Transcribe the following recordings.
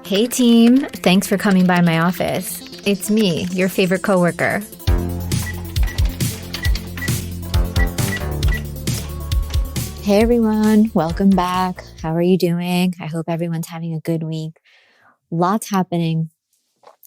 Hey team, thanks for coming by my office. It's me, your favorite coworker. Hey everyone, welcome back. How are you doing? I hope everyone's having a good week. Lots happening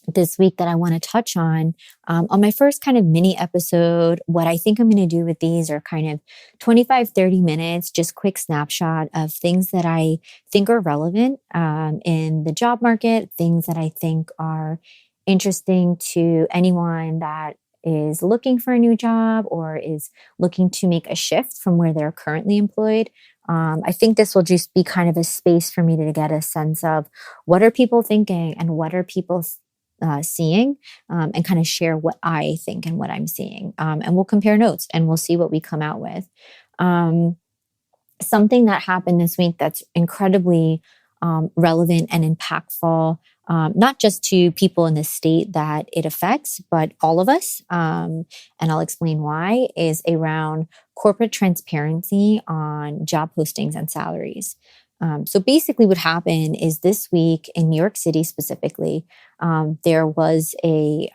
this week that I want to touch on. On my first kind of mini episode, what I think I'm going to do with these are kind of 25-30 minutes, just quick snapshot of things that I think are relevant in the job market, things that I think are interesting to anyone that is looking for a new job or is looking to make a shift from where they're currently employed. I think this will just be kind of a space for me to get a sense of what are people thinking and what are people seeing, and kind of share what I think and what I'm seeing. And we'll compare notes and we'll see what we come out with. Something that happened this week that's incredibly relevant and impactful, not just to people in the state that it affects, but all of us. And I'll explain why, is around corporate transparency on job postings and salaries. So basically what happened is this week in New York City specifically, there was a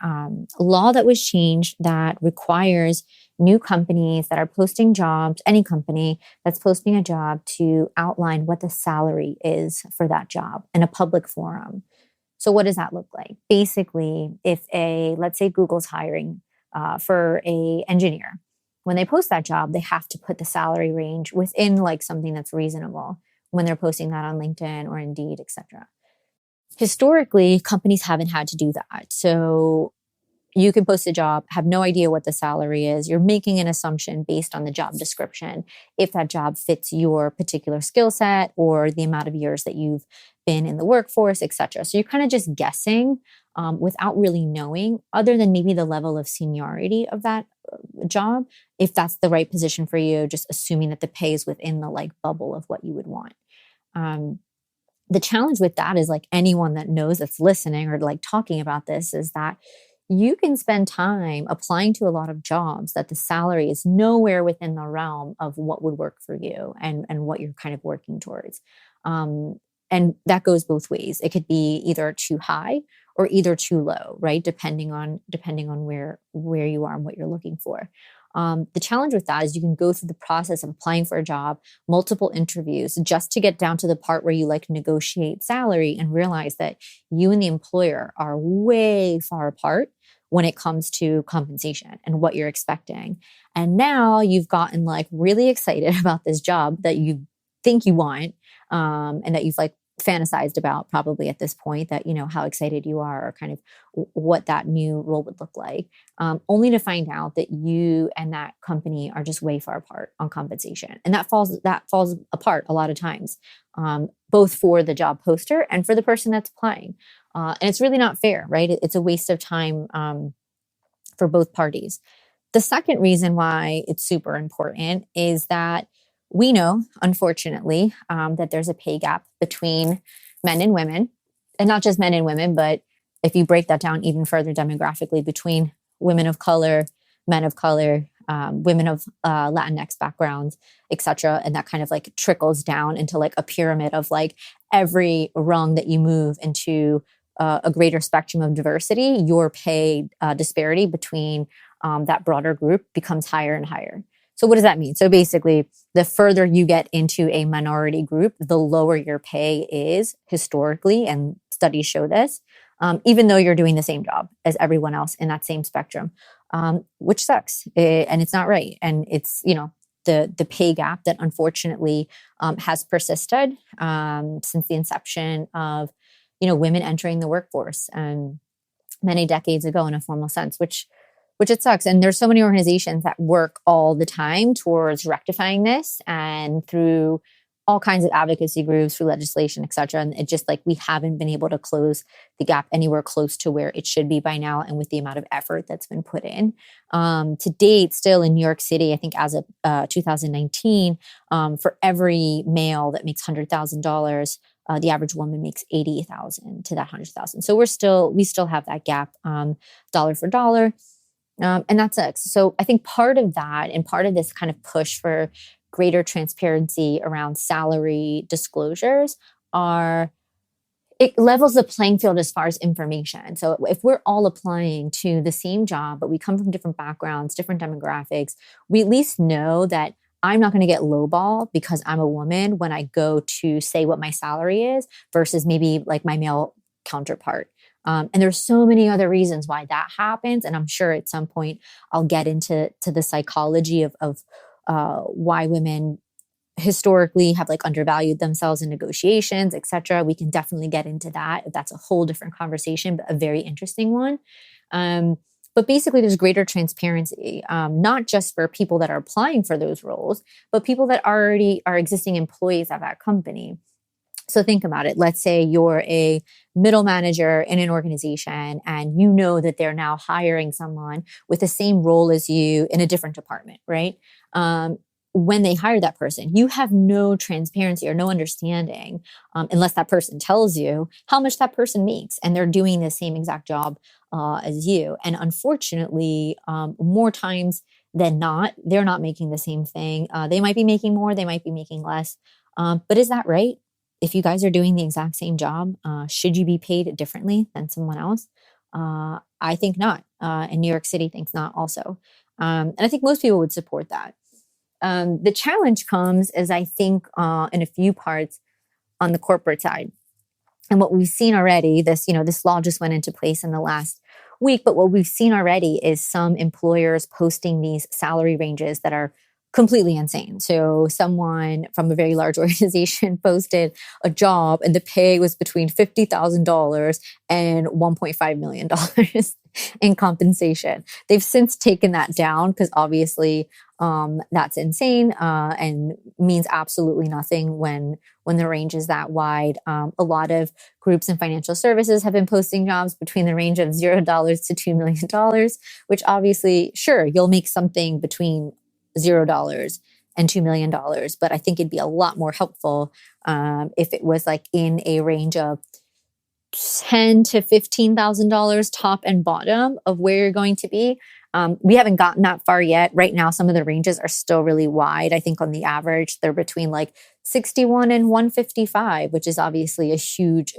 law that was changed that requires new companies that are posting jobs, any company that's posting a job, to outline what the salary is for that job in a public forum. So what does that look like? Basically, if let's say Google's hiring for a engineer, when they post that job, they have to put the salary range within like something that's reasonable when they're posting that on LinkedIn or Indeed, etc. Historically, companies haven't had to do that. So you can post a job, have no idea what the salary is. You're making an assumption based on the job description, if that job fits your particular skill set or the amount of years that you've been in the workforce, etc. So you're kind of just guessing without really knowing, other than maybe the level of seniority of that job, if that's the right position for you, just assuming that the pay is within the like bubble of what you would want. The challenge with that is, like, anyone that knows that's listening or like talking about this, is that you can spend time applying to a lot of jobs that the salary is nowhere within the realm of what would work for you and what you're kind of working towards. And that goes both ways. It could be either too high or either too low, right? Depending on where you are and what you're looking for. The challenge with that is you can go through the process of applying for a job, multiple interviews, just to get down to the part where you like negotiate salary and realize that you and the employer are way far apart when it comes to compensation and what you're expecting. And now you've gotten like really excited about this job that you think you want, and that you've like fantasized about probably at this point, that, you know, how excited you are or kind of what that new role would look like, only to find out that you and that company are just way far apart on compensation. And that falls apart a lot of times, both for the job poster and for the person that's applying. And it's really not fair, right? It's a waste of time for both parties. The second reason why it's super important is that we know, unfortunately, that there's a pay gap between men and women, and not just men and women, but if you break that down even further demographically, between women of color, men of color, women of Latinx backgrounds, etc. And that kind of like trickles down into like a pyramid of like every rung that you move into a greater spectrum of diversity, your pay disparity between that broader group becomes higher and higher. So what does that mean? So basically, the further you get into a minority group, the lower your pay is historically, and studies show this, even though you're doing the same job as everyone else in that same spectrum, which sucks, and it's not right. And it's, you know, the pay gap that unfortunately has persisted since the inception of, you know, women entering the workforce many decades ago in a formal sense, which it sucks. And there's so many organizations that work all the time towards rectifying this, and through all kinds of advocacy groups, through legislation, et cetera. And it just like, we haven't been able to close the gap anywhere close to where it should be by now. And with the amount of effort that's been put in to date, still in New York City, I think as of 2019, for every male that makes $100,000, the average woman makes $80,000 to that $100,000. So we still have that gap, dollar for dollar. And that sucks. So I think part of that, and part of this kind of push for greater transparency around salary disclosures, are it levels the playing field as far as information. So if we're all applying to the same job, but we come from different backgrounds, different demographics, we at least know that I'm not going to get lowball because I'm a woman when I go to say what my salary is versus maybe like my male counterpart. And there's so many other reasons why that happens. And I'm sure at some point I'll get into the psychology of why women historically have like undervalued themselves in negotiations, etc. We can definitely get into that. That's a whole different conversation, but a very interesting one. But basically, there's greater transparency, not just for people that are applying for those roles, but people that already are existing employees of that company. So think about it. Let's say you're a middle manager in an organization and you know that they're now hiring someone with the same role as you in a different department, right? When they hire that person, you have no transparency or no understanding unless that person tells you how much that person makes and they're doing the same exact job as you. And unfortunately, more times than not, they're not making the same thing. They might be making more, they might be making less. But is that right? If you guys are doing the exact same job, should you be paid differently than someone else? I think not. And New York City thinks not also. And I think most people would support that. The challenge comes, as I think, in a few parts on the corporate side. And what we've seen already, this law just went into place in the last week, but what we've seen already is some employers posting these salary ranges that are completely insane. So someone from a very large organization posted a job and the pay was between $50,000 and $1.5 million in compensation. They've since taken that down because obviously that's insane and means absolutely nothing when the range is that wide. A lot of groups in financial services have been posting jobs between the range of $0 to $2 million, which obviously, sure, you'll make something between $0 and $2 million. But I think it'd be a lot more helpful if it was like in a range of $10,000 to $15,000 top and bottom of where you're going to be. We haven't gotten that far yet. Right now, some of the ranges are still really wide. I think on the average, they're between like 61 and 155, which is obviously a huge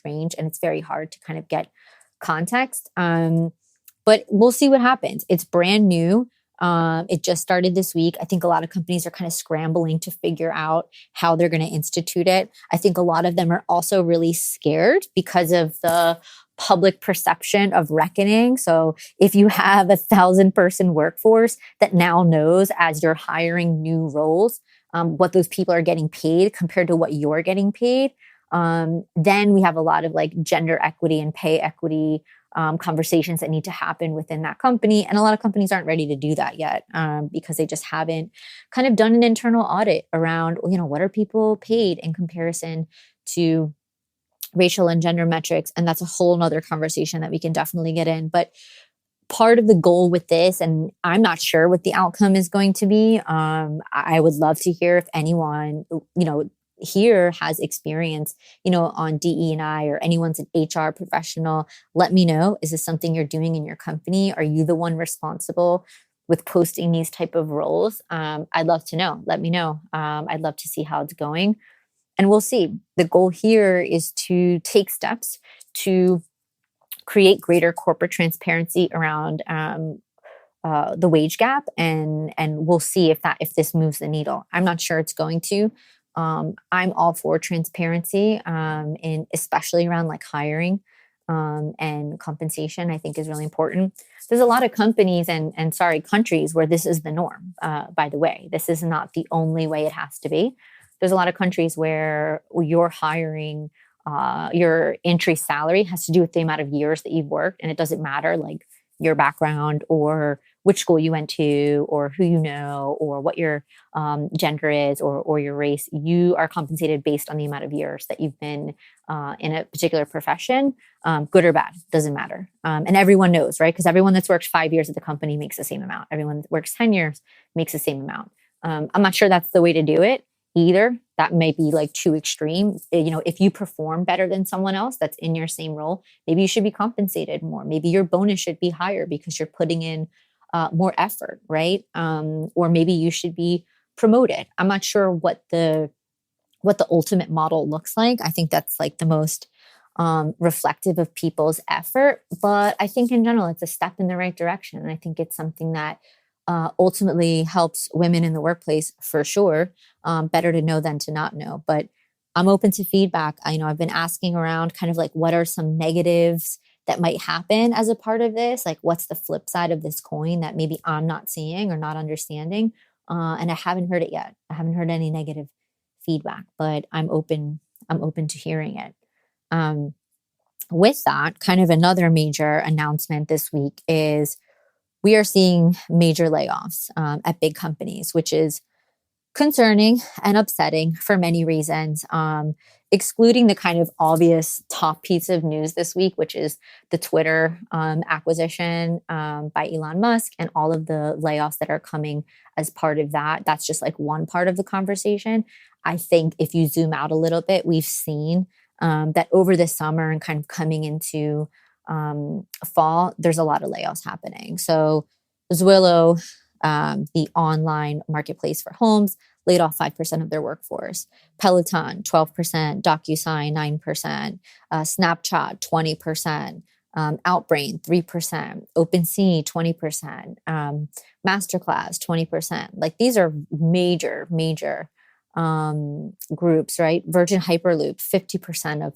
range. And it's very hard to kind of get context. But we'll see what happens. It's brand new. It just started this week. I think a lot of companies are kind of scrambling to figure out how they're going to institute it. I think a lot of them are also really scared because of the public perception of reckoning. So if you have 1,000-person workforce that now knows as you're hiring new roles, what those people are getting paid compared to what you're getting paid, then we have a lot of like gender equity and pay equity conversations that need to happen within that company. And a lot of companies aren't ready to do that yet because they just haven't kind of done an internal audit around, what are people paid in comparison to racial and gender metrics. And that's a whole nother conversation that we can definitely get in. But part of the goal with this, and I'm not sure what the outcome is going to be. I would love to hear if anyone, here has experience, on DE&I or anyone's an HR professional. Let me know. Is this something you're doing in your company? Are you the one responsible with posting these type of roles? I'd love to know. Let me know. I'd love to see how it's going. And we'll see. The goal here is to take steps to create greater corporate transparency around the wage gap, and we'll see if this moves the needle. I'm not sure it's going to. I'm all for transparency, and especially around like hiring and compensation. I think is really important. There's a lot of companies and countries where this is the norm. By the way, this is not the only way it has to be. There's a lot of countries where your hiring, your entry salary has to do with the amount of years that you've worked. And it doesn't matter like your background or which school you went to or who you know or what your gender is or your race. You are compensated based on the amount of years that you've been in a particular profession, good or bad, doesn't matter. And everyone knows, right? Because everyone that's worked 5 years at the company makes the same amount. Everyone that works 10 years makes the same amount. I'm not sure that's the way to do it either. That may be like too extreme. If you perform better than someone else that's in your same role, maybe you should be compensated more. Maybe your bonus should be higher because you're putting in more effort, right? Or maybe you should be promoted. I'm not sure what the ultimate model looks like. I think that's like the most reflective of people's effort. But I think in general, it's a step in the right direction. And I think it's something that ultimately helps women in the workplace for sure. Better to know than to not know. But I'm open to feedback. I've been asking around kind of like what are some negatives that might happen as a part of this? Like, what's the flip side of this coin that maybe I'm not seeing or not understanding? And I haven't heard it yet. I haven't heard any negative feedback, but I'm open. I'm open to hearing it. Um, with that, kind of another major announcement this week is we are seeing major layoffs at big companies, which is concerning and upsetting for many reasons, excluding the kind of obvious top piece of news this week, which is the Twitter acquisition by Elon Musk and all of the layoffs that are coming as part of that. That's just like one part of the conversation. I think if you zoom out a little bit, we've seen that over the summer and kind of coming into fall, there's a lot of layoffs happening. So Zillow, the online marketplace for homes, laid off 5% of their workforce. Peloton, 12%, DocuSign, 9%, Snapchat, 20%, Outbrain, 3%, OpenSea, 20%, Masterclass, 20%. Like these are major, major groups, right? Virgin Hyperloop, 50%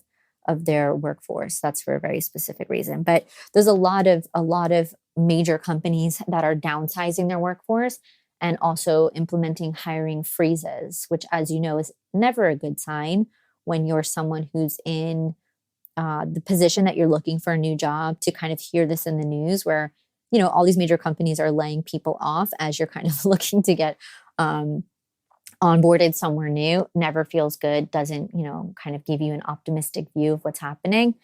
of their workforce. That's for a very specific reason. But there's a lot of major companies that are downsizing their workforce and also implementing hiring freezes, which, as you know, is never a good sign when you're someone who's in the position that you're looking for a new job, to kind of hear this in the news where, all these major companies are laying people off as you're kind of looking to get onboarded somewhere new. Never feels good, doesn't, kind of give you an optimistic view of what's happening.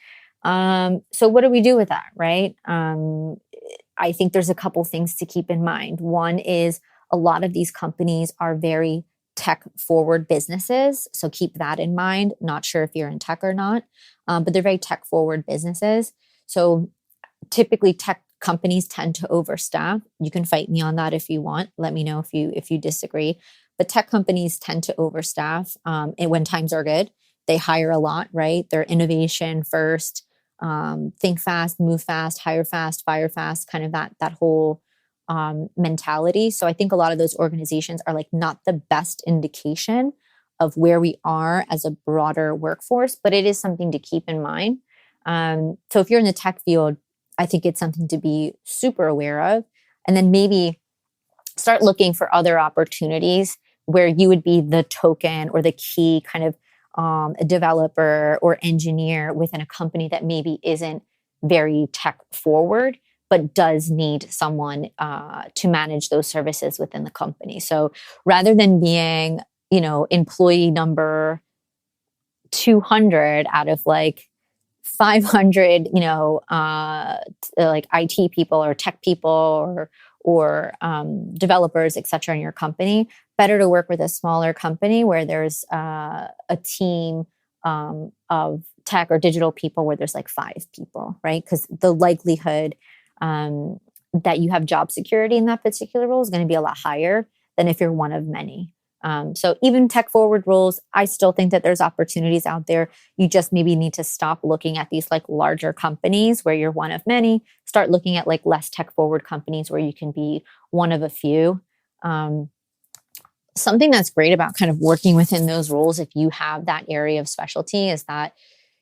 So what do we do with that, right? I think there's a couple things to keep in mind. One is a lot of these companies are very tech forward businesses. So keep that in mind. Not sure if you're in tech or not, but they're very tech forward businesses. So typically tech companies tend to overstaff. You can fight me on that if you want. Let me know if you disagree. But tech companies tend to overstaff. And when times are good, they hire a lot, right? They're innovation first, think fast, move fast, hire fast, fire fast, kind of that whole mentality. So I think a lot of those organizations are like not the best indication of where we are as a broader workforce, but it is something to keep in mind. So if you're in the tech field, I think it's something to be super aware of. And then maybe start looking for other opportunities where you would be the token or the key kind of a developer or engineer within a company that maybe isn't very tech forward, but does need someone to manage those services within the company. So rather than being, employee number 200 out of like 500, like IT people or tech people or developers, et cetera, in your company, better to work with a smaller company where there's a team of tech or digital people where there's like 5 people, right? Because the likelihood that you have job security in that particular role is going to be a lot higher than if you're one of many. So even tech forward roles, I still think that there's opportunities out there. You just maybe need to stop looking at these like larger companies where you're one of many, start looking at like less tech forward companies where you can be one of a few. Something that's great about kind of working within those roles, if you have that area of specialty, is that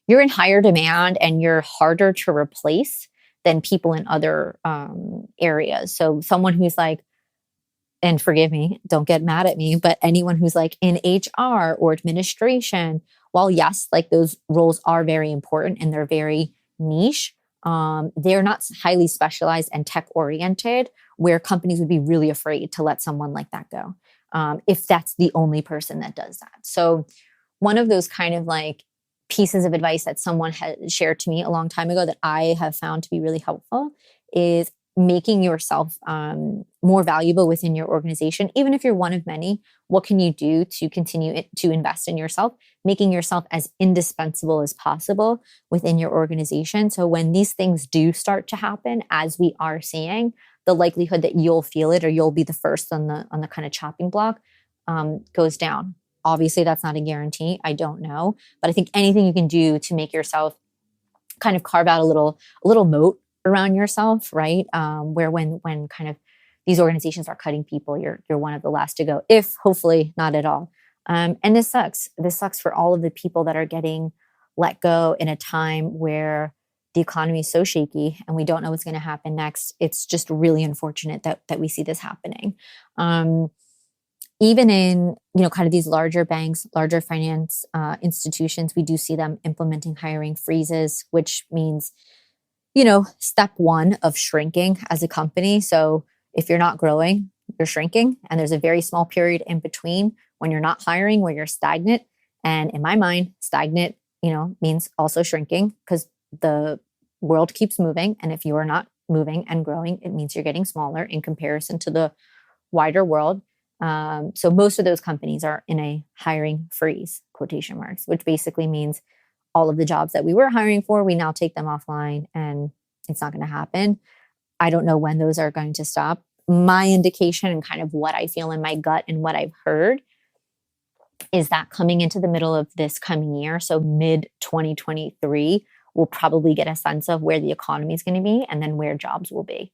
you're in higher demand and you're harder to replace than people in other areas. So someone who's like, and forgive me, don't get mad at me, but anyone who's like in HR or administration, while yes, like those roles are very important and they're very niche, they're not highly specialized and tech oriented, where companies would be really afraid to let someone like that go, if that's the only person that does that. So one of those kind of like pieces of advice that someone had shared to me a long time ago that I have found to be really helpful is making yourself more valuable within your organization. Even if you're one of many, what can you do to continue to invest in yourself, making yourself as indispensable as possible within your organization? So when these things do start to happen, as we are seeing, the likelihood that you'll feel it or you'll be the first on the kind of chopping block goes down. Obviously, that's not a guarantee. I don't know. But I think anything you can do to make yourself kind of carve out a little moat around yourself, right? Where when kind of these organizations are cutting people, you're one of the last to go, if hopefully not at all. And this sucks. This sucks for all of the people that are getting let go in a time where the economy is so shaky and we don't know what's going to happen next. It's just really unfortunate that we see this happening. Even in, kind of these larger banks, larger finance institutions, we do see them implementing hiring freezes, which means, step one of shrinking as a company. So if you're not growing, you're shrinking, and there's a very small period in between when you're not hiring, where you're stagnant. And in my mind, stagnant, means also shrinking, because the world keeps moving. And if you are not moving and growing, it means you're getting smaller in comparison to the wider world. So most of those companies are in a hiring freeze, quotation marks, which basically means all of the jobs that we were hiring for, we now take them offline, and it's not going to happen. I don't know when those are going to stop. My indication and kind of what I feel in my gut and what I've heard is that coming into the middle of this coming year, so mid 2023, we'll probably get a sense of where the economy is going to be and then where jobs will be.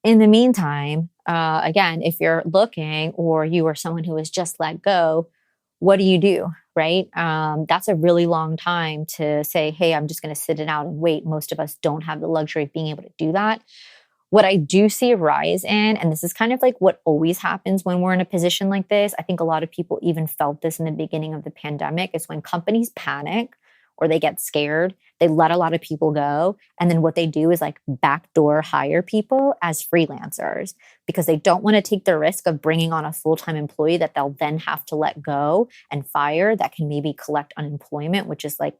In the meantime, again, if you're looking, or you are someone who was just let go, what do? Right? That's a really long time to say, hey, I'm just going to sit it out and wait. Most of us don't have the luxury of being able to do that. What I do see a rise in, and this is kind of like what always happens when we're in a position like this, I think a lot of people even felt this in the beginning of the pandemic, is when companies panic or they get scared, they let a lot of people go. And then what they do is like backdoor hire people as freelancers, because they don't want to take the risk of bringing on a full-time employee that they'll then have to let go and fire, that can maybe collect unemployment, which is like,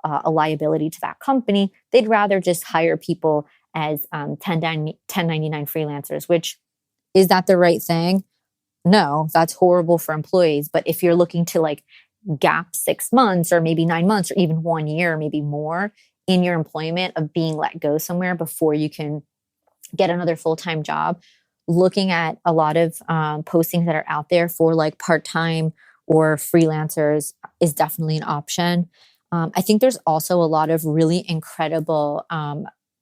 a liability to that company. They'd rather just hire people as 1099 freelancers, which, is that the right thing? No, that's horrible for employees. But if you're looking to like gap 6 months or maybe 9 months or even 1 year, maybe more, in your employment of being let go somewhere before you can get another full-time job, looking at a lot of postings that are out there for like part-time or freelancers is definitely an option. I think there's also a lot of really incredible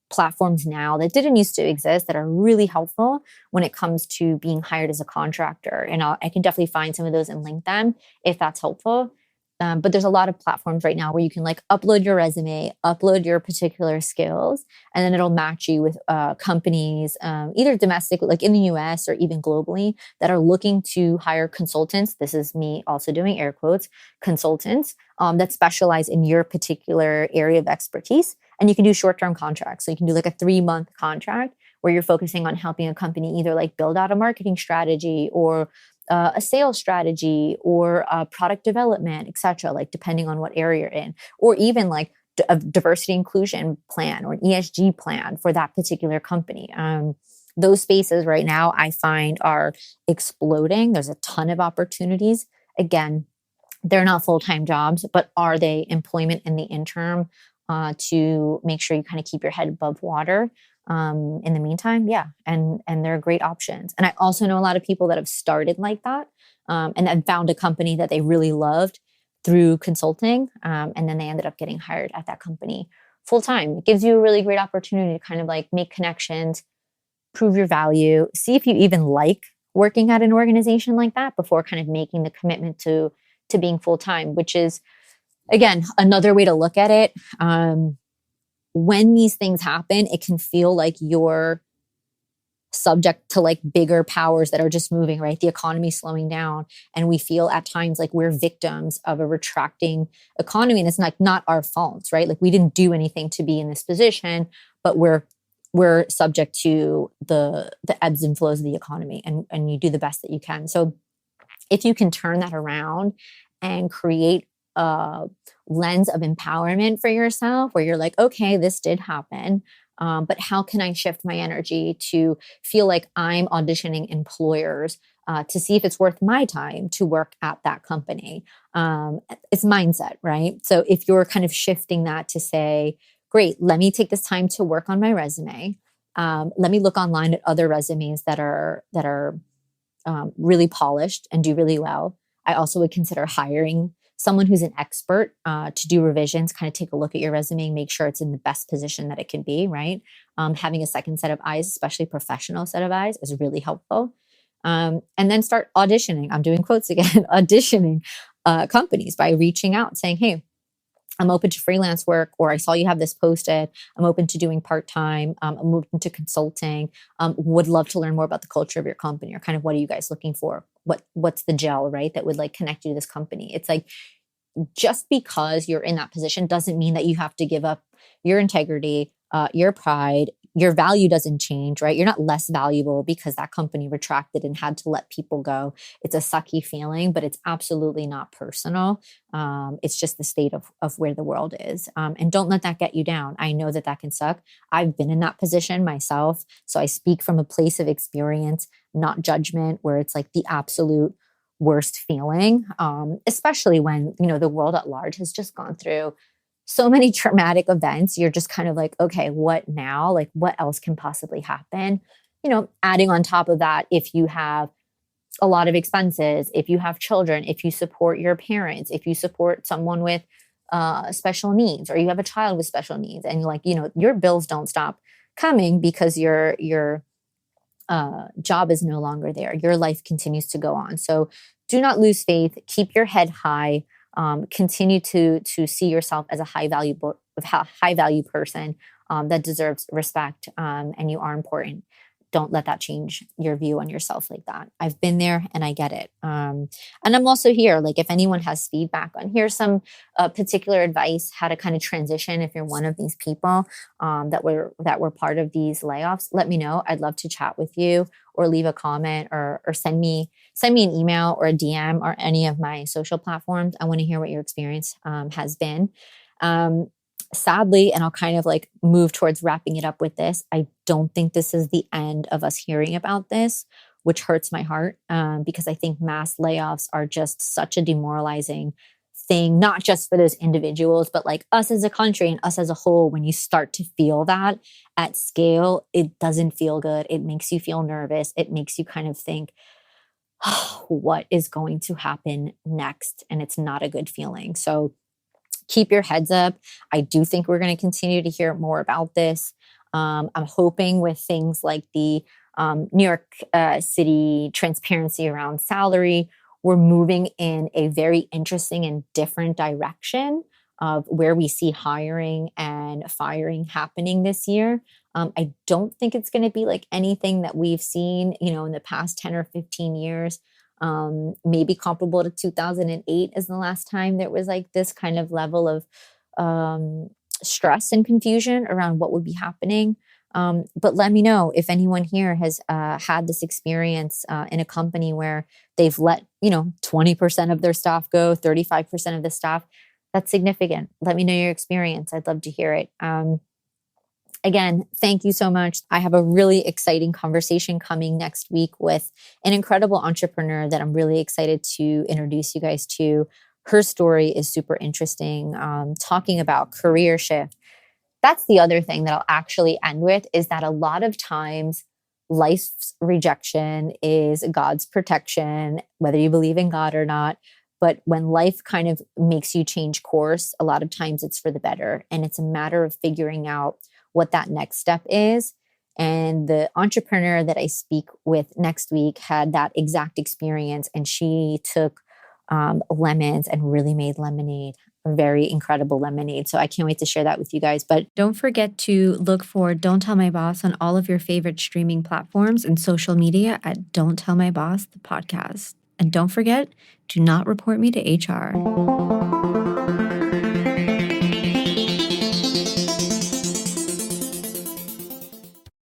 platforms now that didn't used to exist that are really helpful when it comes to being hired as a contractor. And I can definitely find some of those and link them if that's helpful. But there's a lot of platforms right now where you can like upload your resume, upload your particular skills, and then it'll match you with companies, either domestically, like in the US, or even globally, that are looking to hire consultants. This is me also doing air quotes, consultants that specialize in your particular area of expertise. And you can do short-term contracts. So you can do like a 3-month contract where you're focusing on helping a company either like build out a marketing strategy, or a sales strategy, or product development, et cetera, like depending on what area you're in, or even like a diversity inclusion plan or an ESG plan for that particular company. Those spaces right now I find are exploding. There's a ton of opportunities. Again, they're not full-time jobs, but are they employment in the interim to make sure you kind of keep your head above water? In the meantime, yeah. And they're great options. And I also know a lot of people that have started like that, and then found a company that they really loved through consulting. And then they ended up getting hired at that company full time. It gives you a really great opportunity to kind of like make connections, prove your value, see if you even like working at an organization like that before kind of making the commitment to being full time, which is, again, another way to look at it. When these things happen, it can feel like you're subject to like bigger powers that are just moving, right? The economy slowing down. And we feel at times like we're victims of a retracting economy. And it's like not our fault, right? Like we didn't do anything to be in this position, but we're subject to the ebbs and flows of the economy, and you do the best that you can. So if you can turn that around and create a lens of empowerment for yourself where you're like, okay, this did happen, but how can I shift my energy to feel like I'm auditioning employers to see if it's worth my time to work at that company? It's mindset, right? So if you're kind of shifting that to say, great, let me take this time to work on my resume. Let me look online at other resumes that are really polished and do really well. I also would consider hiring someone who's an expert to do revisions, kind of take a look at your resume, make sure it's in the best position that it can be, right? Having a second set of eyes, especially professional set of eyes, is really helpful. And then start auditioning. I'm doing quotes again, auditioning companies by reaching out saying, hey, I'm open to freelance work, or I saw you have this posted. I'm open to doing part-time. I'm open to consulting. Would love to learn more about the culture of your company, or kind of what are you guys looking for? What's the gel, right? That would like connect you to this company. It's like, just because you're in that position doesn't mean that you have to give up your integrity, your pride. Your value doesn't change, right? You're not less valuable because that company retracted and had to let people go. It's a sucky feeling, but it's absolutely not personal. It's just the state of where the world is. And don't let that get you down. I know that that can suck. I've been in that position myself. So I speak from a place of experience, not judgment, where it's like the absolute worst feeling, especially when, the world at large has just gone through so many traumatic events. You're just kind of like, okay, what now? Like, what else can possibly happen? Adding on top of that, if you have a lot of expenses, if you have children, if you support your parents, if you support someone with special needs, or you have a child with special needs, and your bills don't stop coming because your job is no longer there. Your life continues to go on. So do not lose faith. Keep your head high. Continue to see yourself as a high value person that deserves respect, and you are important. Don't let that change your view on yourself like that. I've been there and I get it. And I'm also here. Like, if anyone has feedback on here's some particular advice, how to kind of transition if you're one of these people that were part of these layoffs, let me know. I'd love to chat with you, or leave a comment, or send me an email or a DM or any of my social platforms. I want to hear what your experience has been. Sadly, and I'll kind of like move towards wrapping it up with this, I don't think this is the end of us hearing about this, which hurts my heart, because I think mass layoffs are just such a demoralizing thing, not just for those individuals, but like us as a country and us as a whole. When you start to feel that at scale, it doesn't feel good. It makes you feel nervous. It makes you kind of think, oh, what is going to happen next? And it's not a good feeling. So keep your heads up. I do think we're going to continue to hear more about this. I'm hoping with things like the New York City transparency around salary, we're moving in a very interesting and different direction of where we see hiring and firing happening this year. I don't think it's going to be like anything that we've seen, in the past 10 or 15 years. Maybe comparable to 2008 is the last time there was like this kind of level of stress and confusion around what would be happening. But let me know if anyone here has had this experience in a company where they've let 20% of their staff go, 35% of the staff. That's significant. Let me know your experience. I'd love to hear it. Again, thank you so much. I have a really exciting conversation coming next week with an incredible entrepreneur that I'm really excited to introduce you guys to. Her story is super interesting, talking about career shift. That's the other thing that I'll actually end with, is that a lot of times life's rejection is God's protection, whether you believe in God or not. But when life kind of makes you change course, a lot of times it's for the better. And it's a matter of figuring out what that next step is. And the entrepreneur that I speak with next week had that exact experience. And she took lemons and really made lemonade, a very incredible lemonade. So I can't wait to share that with you guys. But don't forget to look for Don't Tell My Boss on all of your favorite streaming platforms and social media at Don't Tell My Boss, the podcast. And don't forget, do not report me to HR.